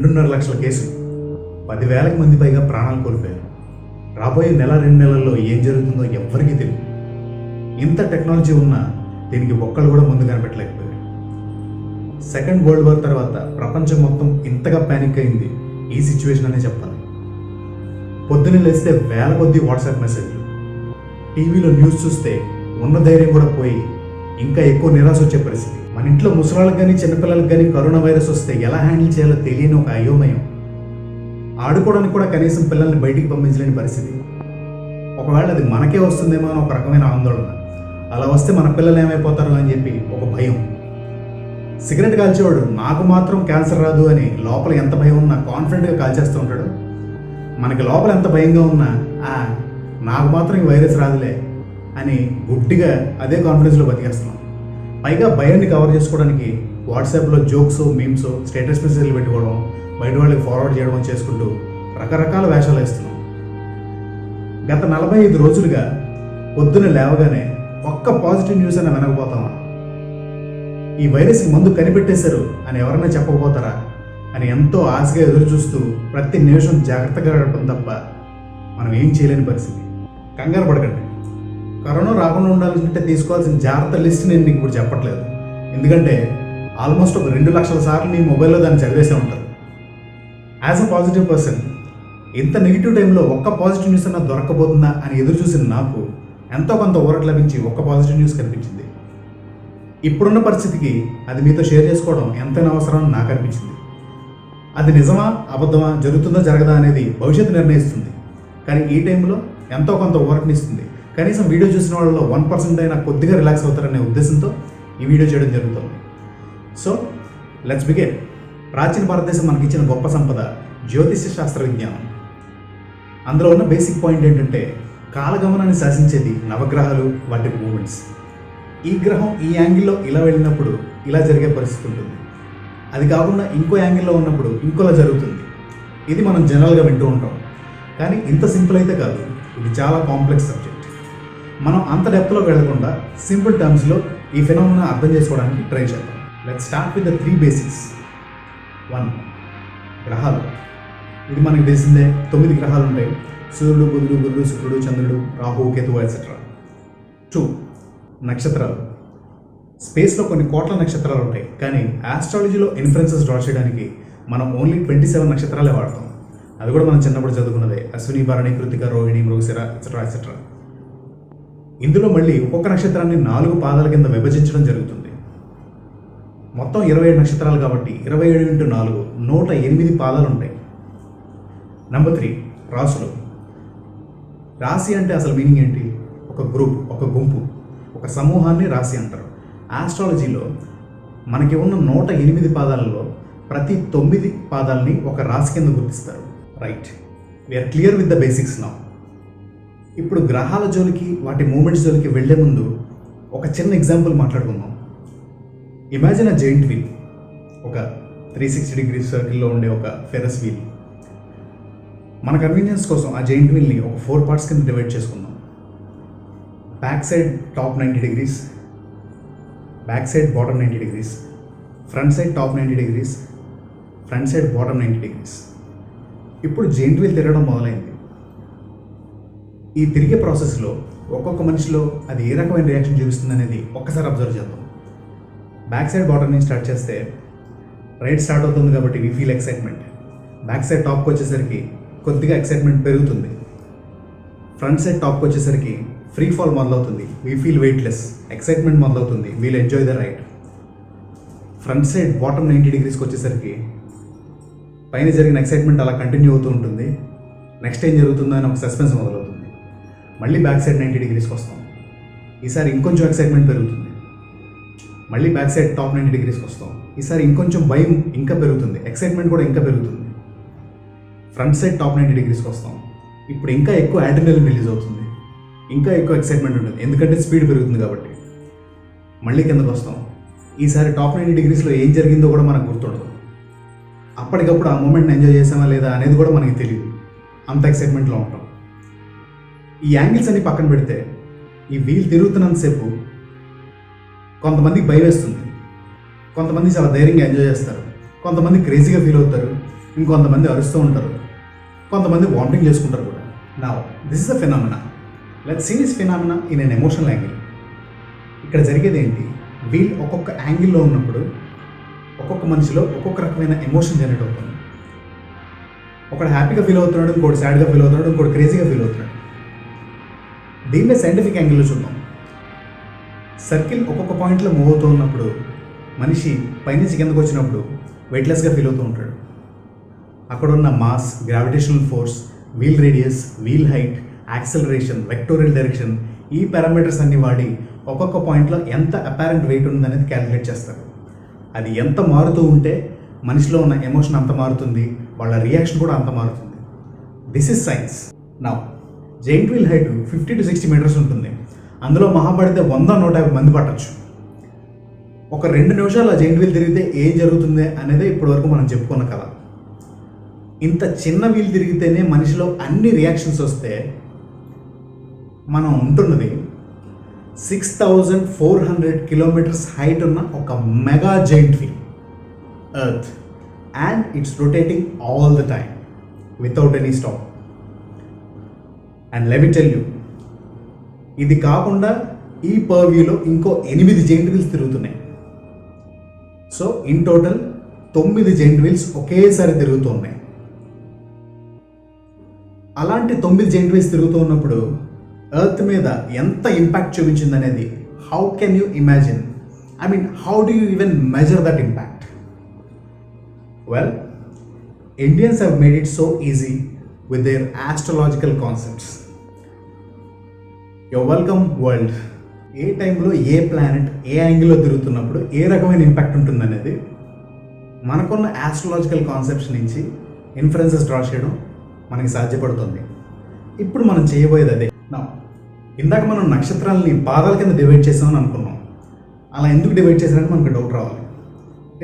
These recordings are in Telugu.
2.5 లక్షల కేసులు, 10,000 మంది పైగా ప్రాణాలు కోల్పోయారు. రాబోయే నెల 2 నెలల్లో ఏం జరుగుతుందో ఎవ్వరికీ తెలియదు. ఇంత టెక్నాలజీ ఉన్నా దీనికి ఒక్కళ్ళు కూడా ముందు కనిపెట్టలేకపోయారు. సెకండ్ వరల్డ్ వార్ తర్వాత ప్రపంచం మొత్తం ఇంతగా ప్యానిక్ అయింది ఈ సిచ్యువేషన్ అనే చెప్పాలి. పొద్దున్నే లేస్తే వేల కొద్దీ వాట్సాప్ మెసేజ్లు, టీవీలో న్యూస్ చూస్తే ఉన్న ధైర్యం కూడా పోయి ఇంకా ఎక్కువ నిరాశ వచ్చే పరిస్థితి. మన ఇంట్లో ముసలాళ్ళకి కానీ చిన్నపిల్లలకు కానీ కరోనా వైరస్ వస్తే ఎలా హ్యాండిల్ చేయాలో తెలియని ఒక అయోమయం. ఆడుకోవడానికి కూడా కనీసం పిల్లల్ని బయటికి పంపించలేని పరిస్థితి. ఒకవేళ అది మనకే వస్తుందేమో అని ఒక రకమైన ఆందోళన. అలా వస్తే మన పిల్లలు ఏమైపోతారు అని చెప్పి ఒక భయం. సిగరెట్ కాల్చేవాడు నాకు మాత్రం క్యాన్సర్ రాదు అని లోపల ఎంత భయం ఉన్నా కాన్ఫిడెంట్గా కాల్చేస్తూ ఉంటాడు. మనకి లోపల ఎంత భయంగా ఉన్నా నాకు మాత్రం ఈ వైరస్ రాదులే అని గుడ్డిగా అదే కాన్ఫిడెన్స్లో బతికేస్తున్నాం. పైగా భయాన్ని కవర్ చేసుకోవడానికి వాట్సాప్లో జోక్స్, మీమ్స్, స్టేటస్ మెసేజ్లు పెట్టుకోవడం, బయట వాళ్ళకి ఫార్వర్డ్ చేయడం చేసుకుంటూ రకరకాల వేషాలు వేస్తున్నాం. గత 45 రోజులుగా పొద్దున్న లేవగానే ఒక్క పాజిటివ్ న్యూస్ అయినా వినకపోతామా? ఈ వైరస్ మందు కనిపెట్టేశారు అని ఎవరైనా చెప్పకపోతారా అని ఎంతో ఆశగా ఎదురు చూస్తూ ప్రతి నిమిషం జాగ్రత్తగా గడపడం తప్ప మనం ఏం చేయలేని పరిస్థితి. కంగారు పడకండి. కరోనా రాకుండా ఉండాలంటే తీసుకోవాల్సిన జాగ్రత్త లిస్ట్ నేను మీకు ఇప్పుడు చెప్పట్లేదు. ఎందుకంటే ఆల్మోస్ట్ ఒక 2 లక్షల సార్లు మీ మొబైల్లో దాన్ని చదివేసే ఉంటారు. యాజ్ అ పాజిటివ్ పర్సన్ ఇంత నెగిటివ్ టైంలో ఒక్క పాజిటివ్ న్యూస్ అన్నా దొరకబోతుందా అని ఎదురు చూసిన నాకు ఎంతో కొంత ఊరట లభించి ఒక్క పాజిటివ్ న్యూస్ కనిపించింది. ఇప్పుడున్న పరిస్థితికి అది మీతో షేర్ చేసుకోవడం ఎంతైనా అవసరం అని నాకు అనిపించింది. అది నిజమా అబద్ధమా, జరుగుతుందో జరగదా అనేది భవిష్యత్తు నిర్ణయిస్తుంది. కానీ ఈ టైంలో ఎంతో కొంత ఊరటనిస్తుంది. కనీసం వీడియో చూసిన వాళ్ళలో 1% అయినా కొద్దిగా రిలాక్స్ అవుతారనే ఉద్దేశంతో ఈ వీడియో చేయడం జరుగుతుంది. So let's begin. ప్రాచీన భారతదేశం మనకిచ్చిన గొప్ప సంపద జ్యోతిష్య శాస్త్ర విజ్ఞానం. అందులో ఉన్న బేసిక్ పాయింట్ ఏంటంటే కాలగమనాన్ని శాసించేది నవగ్రహాలు, వాటి మూమెంట్స్. ఈ గ్రహం ఈ యాంగిల్లో ఇలా వెళ్ళినప్పుడు ఇలా జరిగే పరిస్థితి ఉంటుంది. అది కాకుండా ఇంకో యాంగిల్లో ఉన్నప్పుడు ఇంకోలా జరుగుతుంది. ఇది మనం జనరల్గా వింటూ ఉంటాం. కానీ ఇంత సింపుల్ అయితే కాదు. ఇది చాలా కాంప్లెక్స్ సబ్జెక్ట్. మనం అంత డెప్త్లో వెళ్లకుండా సింపుల్ టర్మ్స్లో ఈ ఫెనోమెనా అర్థం చేసుకోవడానికి ట్రై చేద్దాం. Let's start with the 3 basics. 1. గ్రహాలు. ఇది మనకు తెలిసిందే. 9 గ్రహాలు ఉంటాయి. సూర్యుడు, బుధుడు, గురుడు, శుక్రుడు, చంద్రుడు, రాహు, కేతువు ఎట్సెట్రా. 2. నక్షత్రాలు. స్పేస్లో కొన్ని కోట్ల నక్షత్రాలు ఉంటాయి. కానీ ఆస్ట్రాలజీలో ఇన్ఫరెన్సెస్ డ్రా చేయడానికి మనం ఓన్లీ 27 నక్షత్రాలే వాడతాం. అది కూడా మనం చిన్నప్పుడు చదువుకున్నదే. Ashwini, Bharani, Krittika, Rohini, Mrigashira etcetera etcetera. ఇందులో మళ్ళీ ఒక్కొక్క నక్షత్రాన్ని 4 పాదాల కింద విభజించడం జరుగుతుంది. మొత్తం 27 నక్షత్రాలు కాబట్టి 27 × 4 108 పాదాలు ఉంటాయి. నెంబర్ 3. రాసులు. రాశి అంటే అసలు మీనింగ్ ఏంటి? ఒక గ్రూప్, ఒక గుంపు, ఒక సమూహాన్ని రాశి అంటారు. ఆస్ట్రాలజీలో మనకి ఉన్న 108 పాదాలలో ప్రతి 9 పాదాలని ఒక రాశి కింద గుర్తిస్తారు. Right, we are clear with the basics now. ఇప్పుడు గ్రహాల జోలికి, వాటి మూమెంట్స్ జోలికి వెళ్లే ముందు ఒక చిన్న ఎగ్జాంపుల్ మాట్లాడుకుందాం. Imagine a giant wheel. ఒక 360 డిగ్రీ సర్కిల్లో ఉండే ఒక ఫెరస్ వీల్. మన కన్వీనియన్స్ కోసం ఆ జైంట్ వీల్ని ఒక 4 పార్ట్స్ కింద డివైడ్ చేసుకుందాం. Back side top 90 degrees, back side bottom 90 degrees, front side top 90 degrees, front side bottom 90 degrees. ఇప్పుడు జైంట్ వీల్ తిరగడం మొదలైంది. ఈ తిరిగే ప్రాసెస్లో ఒక్కొక్క మనిషిలో అది ఏ రకమైన రియాక్షన్ చూపిస్తుంది అనేది ఒక్కసారి అబ్జర్వ్ చేద్దాం. బ్యాక్ సైడ్ బాటమ్ నుంచి స్టార్ట్ చేస్తే రైట్ స్టార్ట్ అవుతుంది కాబట్టి we feel excitement. Back side టాప్కి వచ్చేసరికి కొద్దిగా ఎక్సైట్మెంట్ పెరుగుతుంది. ఫ్రంట్ సైడ్ టాప్కి వచ్చేసరికి ఫ్రీ ఫాల్ మొదలవుతుంది. We feel weightless. ఎక్సైట్మెంట్ మొదలవుతుంది. We'll enjoy the ride. Front side bottom 90 degreesకి వచ్చేసరికి పైన జరిగిన ఎక్సైట్మెంట్ అలా కంటిన్యూ అవుతూ ఉంటుంది. నెక్స్ట్ ఏం జరుగుతుందో అని ఒక సస్పెన్స్ మొదలవుతుంది. మళ్ళీ బ్యాక్ సైడ్ 90 degreesకి వస్తాం. ఈసారి ఇంకొంచెం ఎక్సైట్మెంట్ పెరుగుతుంది. మళ్ళీ బ్యాక్ సైడ్ టాప్ 90 degreesకి వస్తాం. ఈసారి ఇంకొంచెం భయం ఇంకా పెరుగుతుంది. ఎక్సైట్మెంట్ కూడా ఇంకా పెరుగుతుంది. ఫ్రంట్ సైడ్ టాప్ 90 degreesకి వస్తాం. ఇప్పుడు ఇంకా ఎక్కువ అడ్రినలిన్ రిలీజ్ అవుతుంది. ఇంకా ఎక్కువ ఎక్సైట్మెంట్ ఉంటుంది, ఎందుకంటే స్పీడ్ పెరుగుతుంది కాబట్టి. మళ్ళీ కిందకు వస్తాం. ఈసారి టాప్ 90 degreesలో ఏం జరిగిందో కూడా మనకు గుర్తుండదు. అప్పటికప్పుడు ఆ మూమెంట్ని ఎంజాయ్ చేసామా లేదా అనేది కూడా మనకి తెలియదు. అంత ఎక్సైట్మెంట్లో ఉంటాం. ఈ యాంగిల్స్ అన్ని పక్కన పెడితే ఈ వీల్ తిరుగుతున్నంతసేపు కొంతమందికి భయం వేస్తుంది, కొంతమంది చాలా ధైర్యంగా ఎంజాయ్ చేస్తారు, కొంతమంది క్రేజీగా ఫీల్ అవుతారు, ఇంకొంతమంది అరుస్తూ ఉంటారు, కొంతమంది వామిటింగ్ చేసుకుంటారు కూడా. Now this is a phenomena. Let's see this phenomena in an emotional angle. ఇక్కడ జరిగేది ఏంటి, వీళ్ళు ఒక్కొక్క యాంగిల్లో ఉన్నప్పుడు ఒక్కొక్క మనిషిలో ఒక్కొక్క రకమైన ఎమోషన్ జనరేట్ అవుతుంది. ఒకడు హ్యాపీగా ఫీల్ అవుతున్నాడు, ఇంకోటి సాడ్గా ఫీల్ అవుతున్నాడు, ఇంకోటి క్రేజీగా ఫీల్ అవుతున్నాడు. దీన్నే సైంటిఫిక్ యాంగిల్లో చూద్దాం. సర్కిల్ ఒక్కొక్క పాయింట్లో మూవ్ అవుతూ ఉన్నప్పుడు మనిషి పైనుంచి కిందకు వచ్చినప్పుడు వెయిట్లెస్గా ఫీల్ అవుతూ ఉంటాడు. అక్కడ ఉన్న mass, gravitational force, wheel radius, wheel height, acceleration, vectorial direction, ఈ పారామీటర్స్ అన్ని వాడి ఒక్కొక్క పాయింట్లో ఎంత అపారెంట్ వెయిట్ ఉందనేది క్యాలిక్యులేట్ చేస్తారు. అది ఎంత మారుతూ ఉంటే మనిషిలో ఉన్న ఎమోషన్ అంత మారుతుంది, వాళ్ళ రియాక్షన్ కూడా అంత మారుతుంది. This is science. Now giant wheel height 50 to 60 metres ఉంటుంది. అందులో మహాపడితే 100-150 మంది పట్టచ్చు. ఒక 2 నిమిషాలు ఆ జైంట్ వీల్ తిరిగితే ఏం జరుగుతుంది అనేది ఇప్పటివరకు మనం చెప్పుకున్న కథ. ఇంత చిన్న వీల్ తిరిగితేనే మనిషిలో అన్ని రియాక్షన్స్ వస్తే మనం ఉంటున్నది 6400 కిలోమీటర్స్ హైట్ ఉన్న ఒక mega giant wheel Earth, and it's rotating all the time without any stop. And let me tell you, ఇది కాకుండా ఈ పర్వ్యూలో ఇంకో 8 జైంట్ వీల్స్ తిరుగుతున్నాయి. So in total 9 giant wheels ఒకేసారి తిరుగుతూ ఉన్నాయి. అలాంటి 9 జైంట్ వీల్స్ తిరుగుతూ ఉన్నప్పుడు ఎర్త్ మీద ఎంత ఇంపాక్ట్ చూపించింది అనేది how can you imagine? I mean, how do you even measure that impact? Well, Indians have made it so easy with their astrological concepts. You're welcome world. ఏ టైంలో ఏ ప్లానెట్ ఏ యాంగిల్లో తిరుగుతున్నప్పుడు ఏ రకమైన ఇంపాక్ట్ ఉంటుందనేది మనకున్న ఆస్ట్రాలజికల్ కాన్సెప్ట్స్ నుంచి ఇన్ఫరెన్సెస్ డ్రా చేయడం మనకి సాధ్యపడుతుంది. ఇప్పుడు మనం చేయబోయేది అదే. నా ఇందాక మనం నక్షత్రాలని పాదాల కింద డివైడ్ చేసామని అనుకున్నాం. అలా ఎందుకు డివైడ్ చేశారని మనకు డౌట్ రావాలి.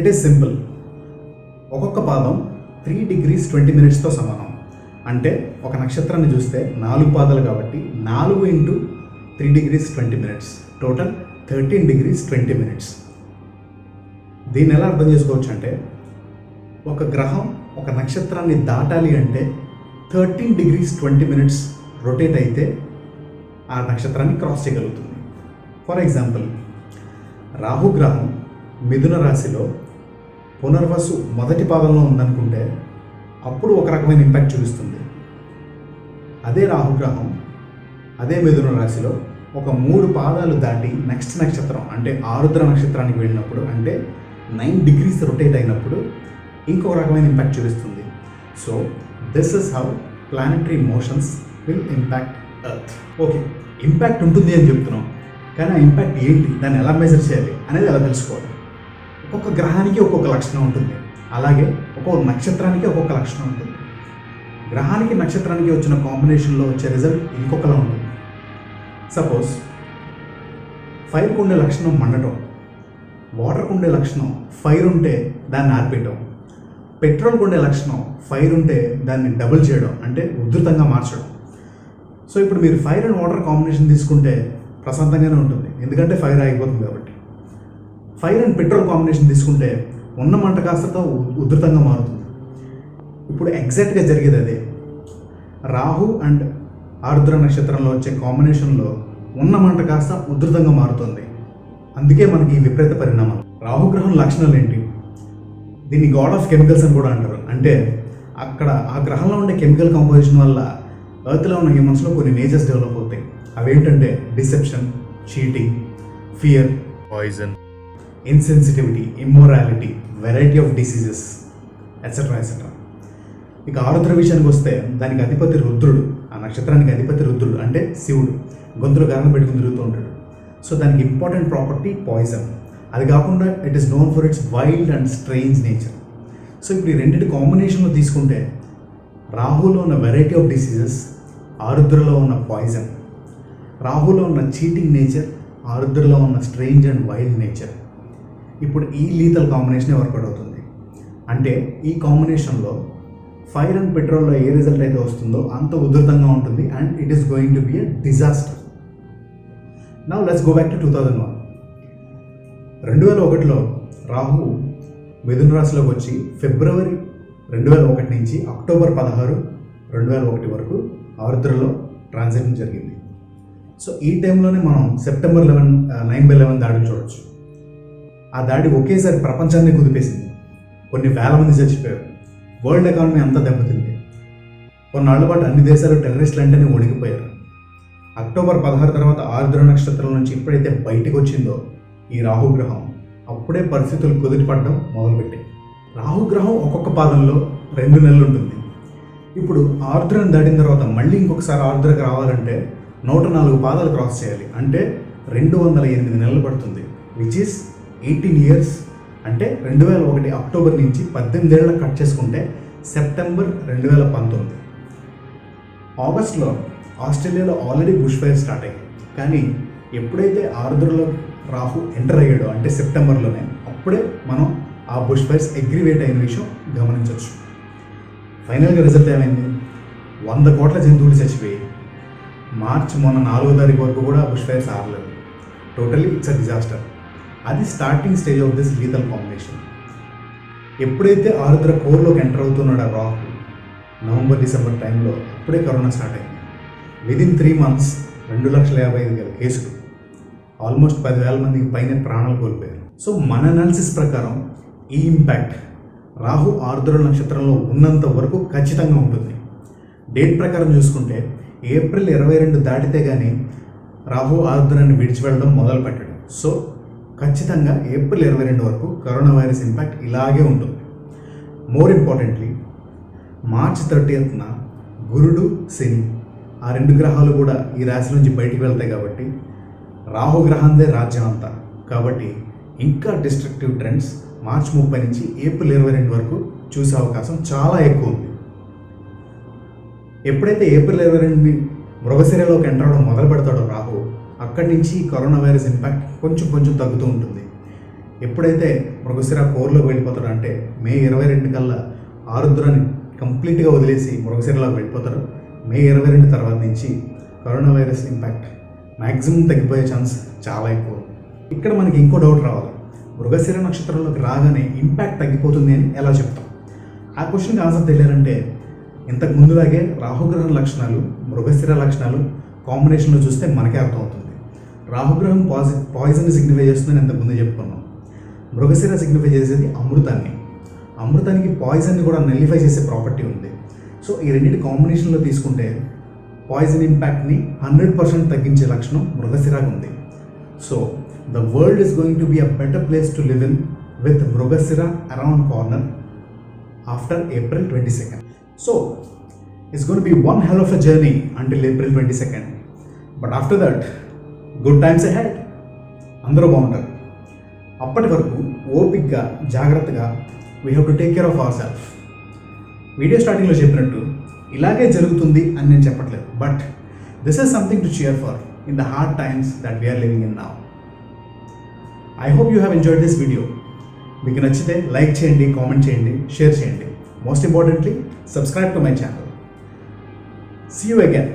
It is simple. ఒక్కొక్క పాదం 3 degrees 20 minutesతో సమానం. అంటే ఒక నక్షత్రాన్ని చూస్తే 4 పాదాలు కాబట్టి 4 × 3 degrees 20 minutes, total 13 degrees 20 minutes. దీన్ని ఎలా అర్థం చేసుకోవచ్చు అంటే, ఒక గ్రహం ఒక నక్షత్రాన్ని దాటాలి అంటే 13 degrees 20 minutes రొటేట్ అయితే ఆ నక్షత్రాన్ని క్రాస్ చేయగలుగుతుంది. ఫర్ ఎగ్జాంపుల్, రాహుగ్రహం మిథున రాశిలో పునర్వసు మొదటి పాదంలో ఉందనుకుంటే అప్పుడు ఒక రకమైన ఇంపాక్ట్ చూపిస్తుంది. అదే రాహుగ్రహం అదే మిథున రాశిలో ఒక 3 పాదాలు దాటి నెక్స్ట్ నక్షత్రం అంటే ఆరుద్ర నక్షత్రానికి వెళ్ళినప్పుడు, అంటే 9 degrees రొటేట్ అయినప్పుడు ఇంకొక రకమైన ఇంపాక్ట్ చూపిస్తుంది. So this is how planetary motions will impact earth. Okay, impact ఉంటుంది అని చెప్తున్నాం, కానీ ఆ ఇంపాక్ట్ ఏంటి, దాన్ని ఎలా మెజర్ చేయాలి అనేది ఎలా తెలుసుకోవాలి? ఒక్కొక్క గ్రహానికి ఒక్కొక్క లక్షణం ఉంటుంది, అలాగే ఒక్కొక్క నక్షత్రానికి ఒక్కొక్క లక్షణం ఉంటుంది. గ్రహానికి నక్షత్రానికి వచ్చిన కాంబినేషన్లో వచ్చే రిజల్ట్ ఇంకొకలా ఉంటుంది. సపోజ్ ఫైర్కు ఉండే లక్షణం మండటం, వాటర్కు ఉండే లక్షణం ఫైర్ ఉంటే దాన్ని ఆర్పేయటం, పెట్రోల్కు ఉండే లక్షణం ఫైర్ ఉంటే దాన్ని డబుల్ చేయడం అంటే ఉధృతంగా మార్చడం. సో ఇప్పుడు మీరు ఫైర్ అండ్ వాటర్ కాంబినేషన్ తీసుకుంటే ప్రశాంతంగానే ఉంటుంది, ఎందుకంటే ఫైర్ ఆగిపోతుంది కాబట్టి. ఫైర్ అండ్ పెట్రోల్ కాంబినేషన్ తీసుకుంటే ఉన్న మంట కాస్త ఉధృతంగా మారుతుంది. ఇప్పుడు ఎగ్జాక్ట్గా జరిగేది అదే. రాహు అండ్ ఆరుద్ర నక్షత్రంలో వచ్చే కాంబినేషన్లో ఉన్న మంట కాస్త ఉధృతంగా మారుతుంది. అందుకే మనకి ఈ విపరీత పరిణామాలు. రాహుగ్రహం లక్షణాలు ఏంటి? దీన్ని గాడ్ ఆఫ్ కెమికల్స్ అని కూడా అంటారు. అంటే అక్కడ ఆ గ్రహంలో ఉండే కెమికల్ కాంపోజిషన్ వల్ల ఎర్త్లో ఉన్న హ్యూమన్స్లో కొన్ని నేచర్స్ డెవలప్ అవుతాయి. అవేంటంటే deception, cheating, fear, poison, insensitivity, immorality, variety of diseases, etcetera etcetera. ఇక ఆరుద్ర విషయానికి వస్తే దానికి అధిపతి రుద్రుడు, ఆ నక్షత్రానికి అధిపతి రుద్రుడు అంటే శివుడు. గొంతులో గానం పెట్టుకుని తిరుగుతూ ఉంటాడు. సో దానికి ఇంపార్టెంట్ ప్రాపర్టీ పాయిజన్. అది కాకుండా it is known for it's wild and strange nature. So ఇప్పుడు ఈ రెండింటి కాంబినేషన్లో తీసుకుంటే రాహులో ఉన్న వెరైటీ ఆఫ్ డిసీజెస్, ఆరుద్రలో ఉన్న పాయిజన్. రాహులో ఉన్న చీటింగ్ నేచర్, ఆరుద్రలో ఉన్న స్ట్రేంజ్ అండ్ వైల్డ్ నేచర్. ఇప్పుడు ఈ లీతల్ కాంబినేషనే వర్కౌట్ అవుతుంది. అంటే ఈ కాంబినేషన్లో ఫైర్ అండ్ పెట్రోల్లో ఏ రిజల్ట్ అయితే వస్తుందో అంత ఉధృతంగా ఉంటుంది, and it is going to be a disaster. Now let's go back to 2001. 2001లో రాహు మిథున రాశిలోకి వచ్చి February 2001 నుంచి అక్టోబర్ 16, 2001 వరకు ఆరుద్రలో ట్రాన్సిట్ జరిగింది. సో ఈ టైంలోనే మనం సెప్టెంబర్ 9/11 దాడిని చూడొచ్చు. ఆ దాడి ఒకేసారి ప్రపంచాన్ని కుదిపేసింది. కొన్ని వేల మంది చచ్చిపోయారు. వరల్డ్ ఎకానమీ అంతా దెబ్బతింది. కొన్నాళ్ల పాటు అన్ని దేశాలు టెర్రరిస్టులు అంటేనే వణికిపోయారు. అక్టోబర్ 16 తర్వాత ఆరుద్ర నక్షత్రం నుంచి ఎప్పుడైతే బయటకు వచ్చిందో ఈ రాహుగ్రహం, అప్పుడే పరిస్థితులు కుదిరిపడడం మొదలుపెట్టాయి. రాహుగ్రహం ఒక్కొక్క పాదంలో 2 నెలలు ఉంటుంది. ఇప్పుడు ఆరుద్రను దాటిన తర్వాత మళ్ళీ ఇంకొకసారి ఆరుద్రకు రావాలంటే 104 పాదాలు క్రాస్ చేయాలి. అంటే 208 నెలలు పడుతుంది, విచ్ ఈస్ 18 years. అంటే 2001 అక్టోబర్ నుంచి 18 ఏళ్ళకి కట్ చేసుకుంటే సెప్టెంబర్ 2019. ఆగస్ట్లో ఆస్ట్రేలియాలో ఆల్రెడీ బుష్ ఫైర్ స్టార్ట్ అయ్యాయి. కానీ ఎప్పుడైతే ఆరుద్రలో రాహు ఎంటర్ అయ్యాడో అంటే సెప్టెంబర్లోనే, అప్పుడే మనం ఆ బుష్ ఫైర్స్ అగ్రివేట్ అయిన విషయం గమనించవచ్చు. ఫైనల్గా రిజల్ట్ ఏమైంది? 100 కోట్ల జంతువులు చచ్చిపోయి మొన్న 4వ తారీఖు వరకు కూడా బుష్ ఫైర్స్ ఆరలేదు. Totally it's a disaster. అది starting stage of this lethal combination. ఎప్పుడైతే ఆరుద్ర కోర్లోకి ఎంటర్ అవుతున్నాడో రాహు, నవంబర్ డిసెంబర్ టైంలో అప్పుడే కరోనా స్టార్ట్ అయింది. విదిన్ 3 months 2,55,000 కేసులు, ఆల్మోస్ట్ 10,000 మందికి పైన ప్రాణాలు కోల్పోయారు. సో మన అనాలిసిస్ ప్రకారం ఈ ఇంపాక్ట్ రాహు ఆరుద్ర నక్షత్రంలో ఉన్నంత వరకు ఖచ్చితంగా ఉంటుంది. డేట్ ప్రకారం చూసుకుంటే ఏప్రిల్ 22 దాటితే కానీ రాహు ఆరుద్రాన్ని విడిచిపెట్టడం మొదలు పెట్టడం. సో ఖచ్చితంగా ఏప్రిల్ 22 వరకు కరోనా వైరస్ ఇంపాక్ట్ ఇలాగే ఉంటుంది. మోర్ ఇంపార్టెంట్లీ మార్చ్ 30న గురుడు, శని ఆ 2 గ్రహాలు కూడా ఈ రాశి నుంచి బయటికి వెళ్తాయి. కాబట్టి రాహుగ్రహందే రాజ్యం అంతా. కాబట్టి ఇంకా డిస్ట్రక్టివ్ ట్రెండ్స్ మార్చ్ 30 నుంచి ఏప్రిల్ 22 వరకు చూసే అవకాశం చాలా ఎక్కువ ఉంది. ఎప్పుడైతే ఏప్రిల్ 22ని మృగశిరలోకి ఎంటర్ అవడం మొదలు పెడతాడో రాహు, అక్కడి నుంచి కరోనా వైరస్ ఇంపాక్ట్ కొంచెం తగ్గుతూ ఉంటుంది. ఎప్పుడైతే మృగశిర కోర్లోకి వెళ్ళిపోతాడో అంటే మే 22 కల్లా ఆరుద్రాన్ని కంప్లీట్గా వదిలేసి మృగశిరలోకి వెళ్ళిపోతారు. మే 22 తర్వాత నుంచి కరోనా వైరస్ ఇంపాక్ట్ మ్యాక్సిమం తగ్గిపోయే ఛాన్స్ చాలా ఎక్కువ. ఇక్కడ మనకి ఇంకో డౌట్ రావాలి, మృగశిర నక్షత్రంలోకి రాగానే ఇంపాక్ట్ తగ్గిపోతుంది అని ఎలా చెప్తాం? ఆ క్వశ్చన్కి ఆన్సర్ తెలియాలంటే ఇంతకు ముందులాగే రాహుగ్రహం లక్షణాలు, మృగశిర లక్షణాలు కాంబినేషన్లో చూస్తే మనకే అర్థమవుతుంది. రాహుగ్రహం పాయిజన్ సిగ్నిఫై చేస్తుందని ఇంతకుముందు చెప్పుకున్నాం. మృగశిర సిగ్నిఫై చేసేది అమృతానికి పాయిజన్ని కూడా నల్లిఫై చేసే ప్రాపర్టీ ఉంది. సో ఈ రెండింటి కాంబినేషన్లో తీసుకుంటే పాయిజన్ ఇంపాక్ట్ని 100% తగ్గించే లక్షణం మృగశిరాకు ఉంది. So the world is going to be a better place to live in with Mrigashira around corner after April 22. So it's going to be one hell of a journey until April 22. But after that, good times ahead. అందరూ బాగుంటారు. అప్పటి వరకు ఓపిక్గా, జాగ్రత్తగా we have to take care of our self. Video స్టార్టింగ్లో చెప్పినట్టు ఇలాగే జరుగుతుంది అని నేను చెప్పట్లేదు. But this is something to cheer for in the hard times that we are living in now. I hope you have enjoyed this video. మీకు నచ్చితే లైక్ చేయండి, కామెంట్ చేయండి, షేర్ చేయండి. Most importantly, subscribe to my channel. See you again.